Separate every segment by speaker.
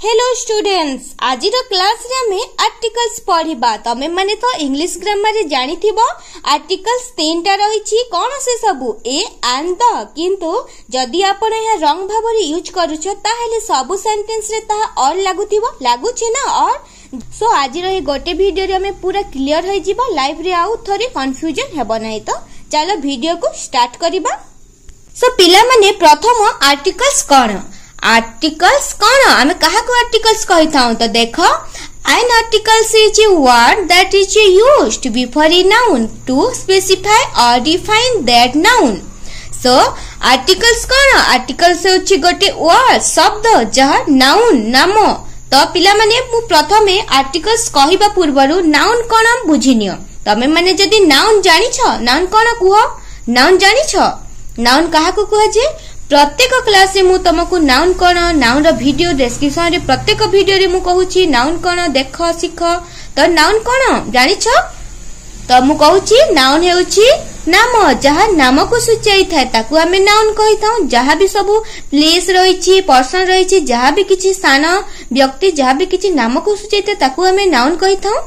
Speaker 1: Hello students, आज class रे हमें आर्टिकल्स पढ़िबा। तमे माने तो इंग्लिश ग्रामर रे जानि थिबो आर्टिकल्स तीनटा रहिछि कोन से सबु ए एंड द, किंतु जदि आपण या रंग भाबरे यूज करूछ ताहेले सबु सेंटेंस रे ता और लागु छै ना। और सो आज रे गोटे वीडियो रे हमें पूरा क्लियर होई जिवो, लाइव रे आउ थोड़ी कंफ्यूजन हेबो नै। तो चलो वीडियो को स्टार्ट करिबा। सो पिला माने प्रथम आर्टिकल्स कोन आर्टिकल्स कौन आम क्या आर्टिकल्स कही था। तो देख an articles is a word that is used before a noun to specify or define that noun. So articles कौन articles होची गोटे word शब्द जहाँ noun नाम। तो पिला माने मु प्रथमे articles कहिबा पूर्वरु noun कौन बुझिनियो। तमे माने जदि noun जानि छ noun कौन कुह noun जानि छ noun काहा को कुह जे प्रत्येक क्लास रे मु तुमको नाउन कोन नाउन रो वीडियो डिस्क्रिप्शन रे प्रत्येक वीडियो रे मु कहूची नाउन कोन देख सिख। तो नाउन कोन जानि छ तो मु कहूची नाउन हेउची नाम जहा नाम को सूचाई थाए ताकू हमें नाउन कहि थाउ। जहा भी सब प्लेस रहिछि पर्सन रहिछि जहा भी किछि स्थान व्यक्ति जहा भी किछि नाम को सूचाई थाए ताकू हमें नाउन कहि थाउ।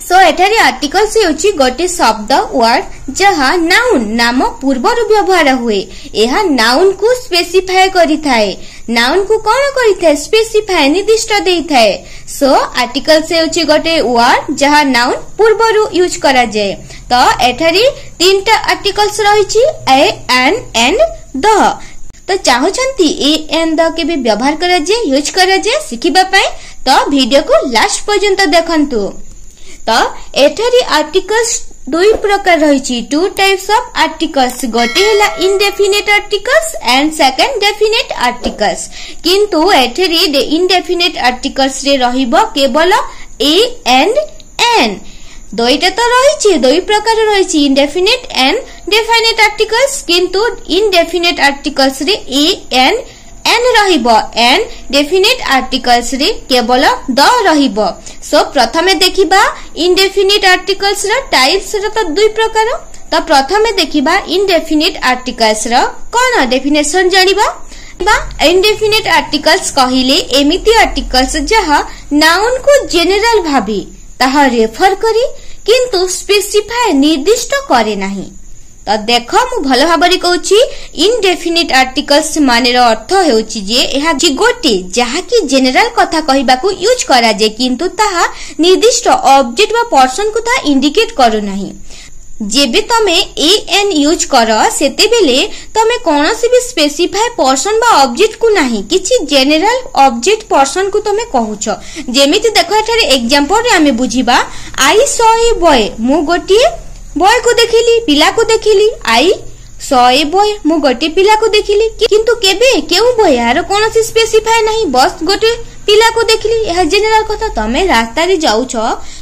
Speaker 1: सो एठारे आर्टिकल्स हेउची गोटे शब्द वर्ड जहा नाउन नाम पूर्वर व्यवहार हुए। एहा नाउन को स्पेसिफाई करि थाए, नाउन को कोन करि थाए स्पेसिफाई निर्दिष्ट देई थाए। सो आर्टिकल्स हेउची गोटे वर्ड जहा नाउन पूर्वर यूज करा जाय। तो एठारे तीनटा आर्टिकल्स रहिछि ए एंड द। तो चाहुचंती ए एंड द के भी व्यवहार करा जाय यूज करा जाय सिखिबा पय तो वीडियो को लास्ट पर्यंत देखंतु। तो एठारी आर्टिकल्स दुई प्रकार रहिछि टू टाइप्स ऑफ आर्टिकल्स। गोटे हैला indefinite articles and second definite articles. किंतु एठारी दे इनडेफिनेट आर्टिकल्स रे रहिबो केवल ए एंड एन। दुईटा तो रहिछि दुई प्रकार रहिछि इनडेफिनेट एंड डेफिनेट आर्टिकल्स। किंतु इनडेफिनेट आर्टिकल्स रे ए एंड एन रहिबो एंड डेफिनेट आर्टिकल्स रे केवल द रहिबो। सो प्रथमे देखिबा इनडेफिनेट आर्टिकल्स रो टाइप्स रो तो दुई प्रकार। तो प्रथमे देखिबा इनडेफिनेट आर्टिकल्स रो कोन डेफिनेशन जानिबा। इनडेफिनेट आर्टिकल्स कहिले एमिति आर्टिकल्स जहा नाउन को जनरल भाबी ताहा रेफर करी किंतु स्पेसिफाई निर्दिष्ट करे नाही। तो देख मु भल भाबरे कहूची इनडेफिनेट आर्टिकल्स मानेर अर्थ हेउची जे एहा गोटे जहा कि जनरल कथा कहिबा को यूज करा जे किंतु ताहा निर्दिष्ट ऑब्जेक्ट बा पर्सन को ता इंडिकेट करू नाही। जेबे तमे ए एन यूज कर सेते बेले तमे कोनोसी भी स्पेसिफाई पर्सन बा ऑब्जेक्ट को नाही किछि जनरल ऑब्जेक्ट पर्सन को तमे कहूछ। जेमिति देखो एठारे एग्जांपल रे हमें बुझिबा आई सॉ ए बॉय मु गोटे बॉय को देखिली पिला को देखिली आई सॉ ए बॉय मु गोटे पिला को देखिली किंतु केबे केउ बॉय यार कोनोसी स्पेसिफाई नाही बस गोटे पिला को देखिली। यह जनरल कथा। तमे रास्ता रे जाउछ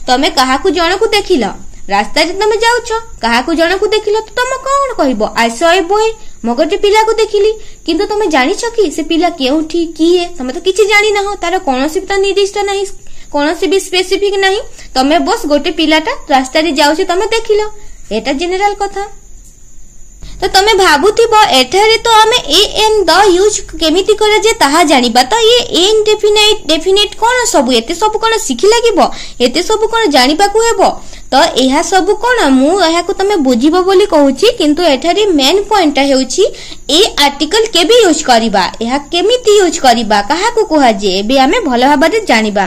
Speaker 1: तमे काहा को जण को देखिला रास्ता रे तमे जाउछ काहा को जण को देखिला तो तमे कोन कहबो आई सॉ ए बॉय मु गोटे पिला को देखिली। किंतु तमे जानि छ कि से पिला केउठी किए तमे तो किछि जानि ना हो तार कोनोसी त निर्दिष्ट नाही कोनोसी भी स्पेसिफिक नाही। तमे बस गोटे पिलाटा रास्ता रे जाउछ तमे देखिलो एटा जनरल कथा। तो तमे भाबुथिबो एठारे तो हमें ए एन द यूज केमिति करे जे ताहा जानिबा। तो ये एन डेफिनेट कोन सब एते सब कोन सिखि लागिबो एते सब कोन जानिबा को हेबो। तो एहा सब कोन मु एहा को तमे बुझिबो बोली कहूची किंतु एठारे मेन पॉइंट हेउची ए आर्टिकल केबे यूज करिबा एहा केमिति यूज करिबा काहा को कुहा जे बे हमें भलो भाबरे जानिबा।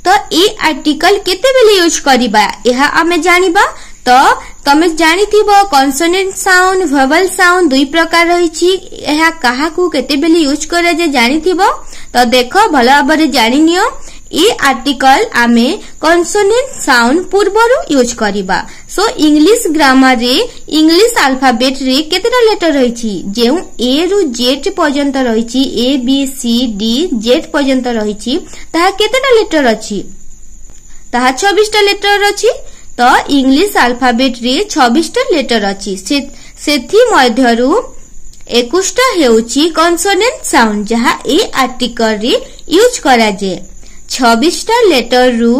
Speaker 1: तो ए आर्टिकल केते बेले यूज करिबा एहा हमें जानिबा। तो तमे जानि थिबो कॉन्सोनेंट साउंड वोवेल साउंड दुई प्रकार रहिछि एहा काहा को केते बेले यूज करे जे जानि थिबो। तो देखो भलो भाबरे जानि नियो ए आर्टिकल आमे कॉन्सोनेंट साउंड पूर्वरु यूज करिबा। सो इंग्लिश ग्रामर रे इंग्लिश अल्फाबेट रे केतेटा लेटर रहिछि जेउ ए रु जेड पर्यंत रहिछि A B C D Z पर्यंत रहिछि ताहा केतेटा लेटर अछि ताहा 26 टा लेटर अछि। तो इंग्लिश अल्फाबेट रे 26 टा लेटर अछि सेथि मध्यरु 21 टा हेउची कॉन्सोनेंट साउंड जहा ए आर्टिकल रे यूज करा जे 26 टा लेटर रु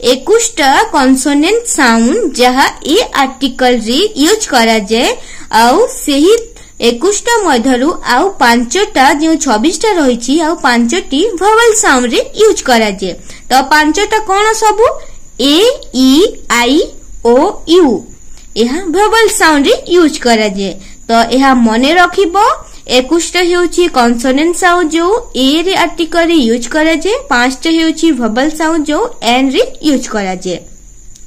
Speaker 1: 21 टा कॉन्सोनेंट साउंड जहा ए आर्टिकल रे यूज करा जे आउ सेही 21टा मध्यरु आउ 5टा जो 26टा रहिछि आउ 5टी वोवेल साउंड रे यूज करा जे। तो 5टा कोन सबु ए ई आई ओ यू एहा वोवेल साउंड रे यूज करा जे। तो एहा मने रखिबो 21टा हेउछि कॉन्सोनेंट साउंड जो ए रे आर्टिकल रे यूज करा जे। 5टा हेउछि वोवेल साउंड जो एन रे यूज करा जे।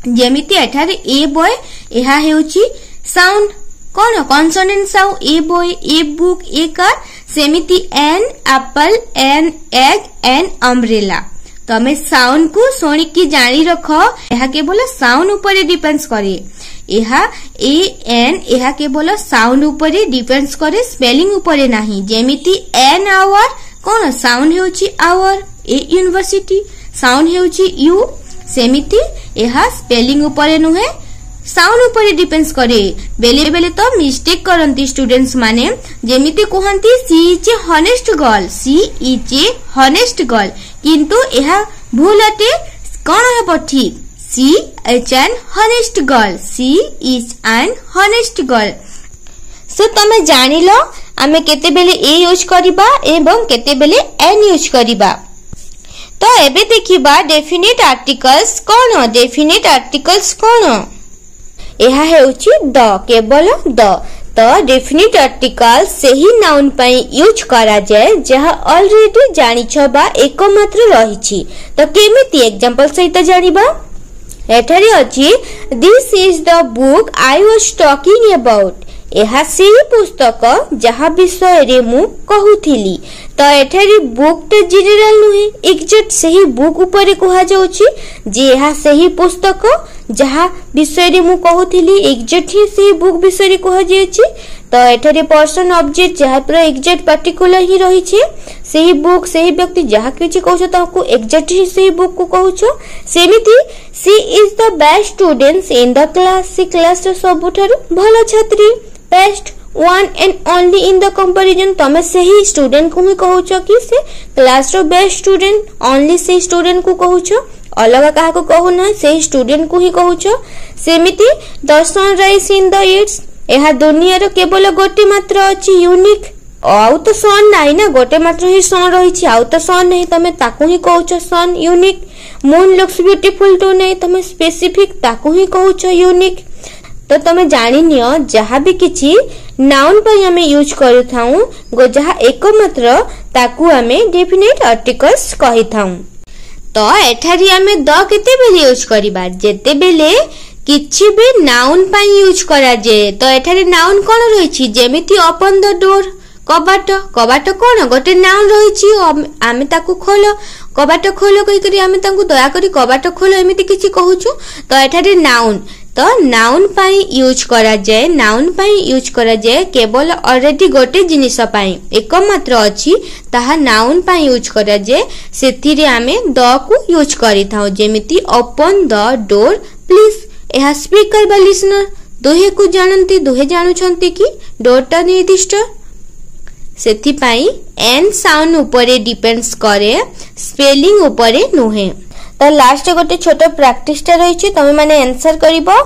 Speaker 1: जेमिति एठारे ए बॉय एहा हेउछि साउंड कोन consonant sound a boy a book a car सेमिति an apple an egg an umbrella. तमे साउंड को सुनी की जानी रख एहा केवल साउंड ऊपर डिपेंड्स करे। एहा ए एन एहा केवल साउंड ऊपर डिपेंड्स करे स्पेलिंग ऊपर नाही। जेमिति एन आवर कोन साउंड हेउछि आवर ए यूनिवर्सिटी साउंड हेउछि यू सेमिति एहा स्पेलिंग ऊपर नुहे साउंड ऊपर डिपेंड्स करे। बेले बेले तो मिस्टेक करंती स्टूडेंट्स माने जेमिति कहंती she is a honest girl she is a honest girl किंतु एहा भूल अटे कोन हेबो ठीक she is an honest girl she is an honest girl. So तमे जानिलो आमे केते बेले ए यूज करिबा एवं केते बेले एन यूज करिबा। तो एबे देखिबा डेफिनेट आर्टिकल्स कोन डेफिनेट आर्टिकल्स कोन एहा हेउछि द केवल द। तो डेफिनेट आर्टिकल सेही नाउन पई यूज करा जाय जहा ऑलरेडी जानिछ बा एकमात्र रहिछि। तो केमिति एग्जांपल सहित जानिबा एठारे अछि this is the book I was talking about एहा सेही पुस्तक जहा विषय रे मु कहूथिली। तो एठारे बुक तो जनरल नुहे एग्जैक्ट सेही बुक ऊपर कहा जाउछि जे एहा सेही पुस्तक जहा विषय रे मु कहूथिली एग्जैक्ट ही सेही बुक विषय रे कहा जायछि। तो एठारे पर्सन ऑब्जेक्ट जहा पर एग्जैक्ट पर्टिकुलर ही रही छे सेही बुक सेही व्यक्ति जहा किछि कहछो ताको एग्जैक्ट ही सेही बुक को कहछो। सेमिति she is the best student in the class she class रे सबुठारु भलो छात्री best one and only in the comparison तमे सेही स्टूडेंट को ही कहछो कि से क्लास रो बेस्ट स्टूडेंट ओनली से स्टूडेंट को कहछो अलग काहा को कहू ना से स्टूडेंट को ही कहछो। सेमिति the sun rise in the ईट्स एहा दुनिया रो केवल गोटे मात्र अछि यूनिक आउ तो सन नाही ना गोटे मात्र ही सन रही छी आउ तो सन नहीं तमे ताको ही कहछो sun unique. Moon looks beautiful too नहीं तमे स्पेसिफिक ताको ही कहछो यूनिक। तो तमे जानि नियो जहा भी किछि नाउन पई हमें यूज करथाऊ गो जहा एकमात्र ताकू हमें डेफिनेट आर्टिकल्स कहिथाऊ। तो एठारी हमें द केते बेले यूज करिबा जेते बेले किछि भी नाउन पई यूज करा जे। तो एठारे नाउन कोन रहिछि जेमिति ओपन द डोर कबाट कबाट कोन गोटे नाउन रहिछि आमे ताकू खोलो कबाट खोलो कहि करी आमे ताकू दया करी कबाट खोलो एमिति किछि कहूछु। तो एठारे नाउन तो नाउन पई यूज करा जाय नाउन पई यूज करा जाय केवल ऑलरेडी गोटे जिनिस पई एकमात्र अछि ताहा नाउन पई यूज करा जाय सेथिरे आमे द को यूज करिथाउ जेमिति ओपन द डोर प्लीज एहा स्पीकर बा लिसनर दोहे को जानंती दोहे जानुछंती कि डोरटा निर्दिष्ट सेथि पई एन साउंड ऊपर डिपेंड्स करे स्पेलिंग ऊपर नुहे। तो लास्ट गोटे छोटो प्रैक्टिस टा रहिछि तमे माने आंसर करिवो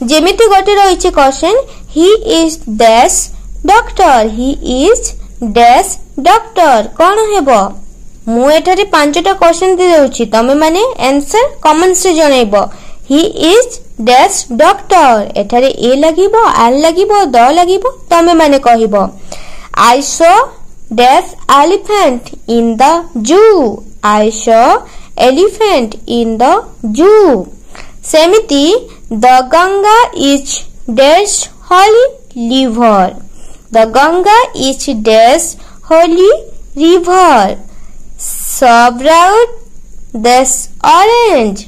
Speaker 1: जेमिति गोटे रहिछि question he is dash doctor he is dash doctor कोन हेबो मु एठारे पांचटा क्वेश्चन दे देउछि तमे माने आंसर कमेंट्स रे जणाइबो ही इज डैश डॉक्टर एठारे ए लागिबो एल लागिबो द लागिबो तमे माने कहिबो I saw dash elephant in the zoo I saw elephant in the zoo semiti the Ganga is dash holy river the Ganga is dash holy river sprout dash orange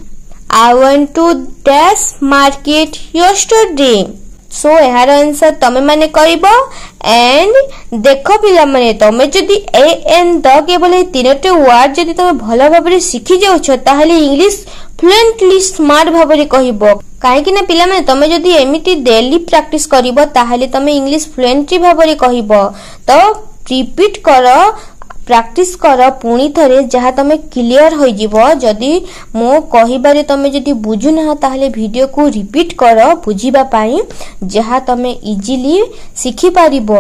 Speaker 1: I went to dash market yesterday। सो यार answer तमे माने करिबो and देखो पिला माने तमे जदी A N the केवल ए तीनटे वर्ड जदी तमे भलो भाबरे सिखि जाउ छ ताहले इंग्लिश फ्लुएंटली स्मार्ट भाबरे कहिबो काहे कि ना पिला माने तमे जदी एमिति डेली प्रैक्टिस करिबो ताहले तमे इंग्लिश फ्लुएंटली भाबरे कहिबो। तो रिपीट करो प्रैक्टिस कर पुणी थरे जहाँ तमे क्लियर हो जिवो जदी मो कहिबारे तमे जदी बुझु ना ताहले वीडियो को रिपीट कर बुझिबा पाई जहाँ तमे इजीली सिखि पारिबो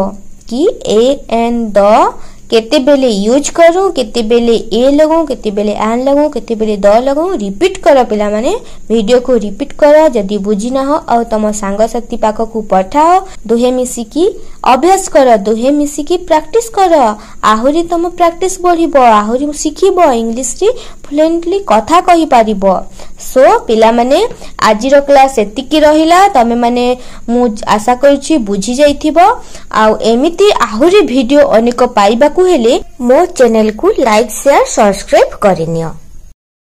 Speaker 1: कि ए एन द केते बेले यूज करूं, केते बेले ए लगू, केते बेले एन लगू, केते बेले द लगू। रिपीट कर पिला माने वीडियो को रिपीट कर जदी बुझी ना हो आ तम सांग साथी पाख को पठाओ। दुहे मिसी की अभ्यास कर, दुहे मिसी की प्रैक्टिस कर। आहुरी तम प्रैक्टिस बढ़िबो, आहुरी सिखिबो, इंग्लिश री फ्लुएंटली कथा कहि पारिबो। सो पिला माने आजिर क्लास एतिकी रहिला। तमे माने मु आशा करछि बुझी जाइथिबो। आ एमिति आहुरी वीडियो अनेक पाइबा हेले मो चैनल को लाइक शेयर सब्सक्राइब करिनियो।